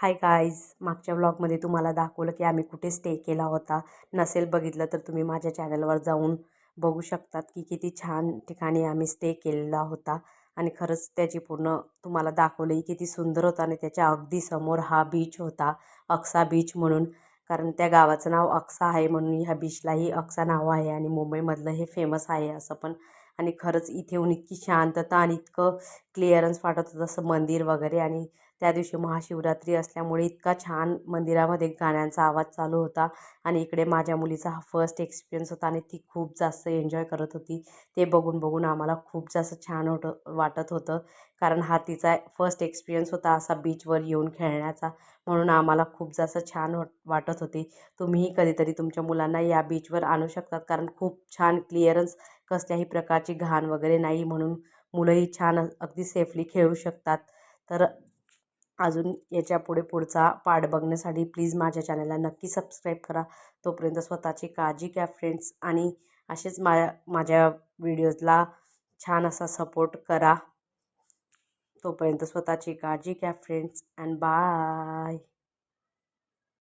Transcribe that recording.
Hi guys, मागच्या व्लॉगमध्ये तुम्हाला दाखवलं की आम्ही कुठे स्टे केला होता. नसेल बघितलं तर तुम्ही माझ्या चॅनलवर जाऊन बघू शकतात की किती छान ठिकाणी आम्ही स्टे केलेला होता. आणि खरंच त्याची पूर्ण तुम्हाला दाखवलं ही किती सुंदर होता. आणि त्याच्या अगदी समोर हा बीच होता, अक्सा बीच म्हणून. कारण त्या गावाचं नाव अक्सा आहे म्हणून ह्या बीचलाही अक्सा नाव आहे. आणि मुंबईमधलं हे फेमस आहे असं पण. आणि खरंच इथे येऊन इतकी शांतता आणि इतकं क्लिअरन्स वाटत होतं असं मंदिर वगैरे. आणि त्या दिवशी महाशिवरात्री असल्यामुळे इतका छान मंदिरामध्ये गाण्यांचा आवाज चालू होता. आणि इकडे माझ्या मुलीचा हा फर्स्ट एक्सपिरियन्स होता आणि ती खूप जास्त एन्जॉय करत होती. ते बघून बघून आम्हाला खूप जास्त छान वाटत होतं. कारण हा तिचा फर्स्ट एक्सपिरियन्स होता असा बीचवर येऊन खेळण्याचा. म्हणून आम्हाला खूप जास्त छान वाटत होते. तुम्हीही कधीतरी तुमच्या मुलांना या बीचवर आणू शकतात, कारण खूप छान क्लिअरन्स, कसल्याही प्रकारची घाण वगैरे नाही, म्हणून मुलंही छान अगदी सेफली खेळू शकतात. तर अजून याच्या पुढचा पार्ट बघण्यासाठी प्लीज माझ्या चॅनलला नक्की सबस्क्राईब करा. तोपर्यंत स्वतःची काळजी घ्या फ्रेंड्स. आणि असेच माझ्या व्हिडिओजला छान असा सपोर्ट करा. तोपर्यंत स्वतःची काळजी घ्या फ्रेंड्स, अँड बाय.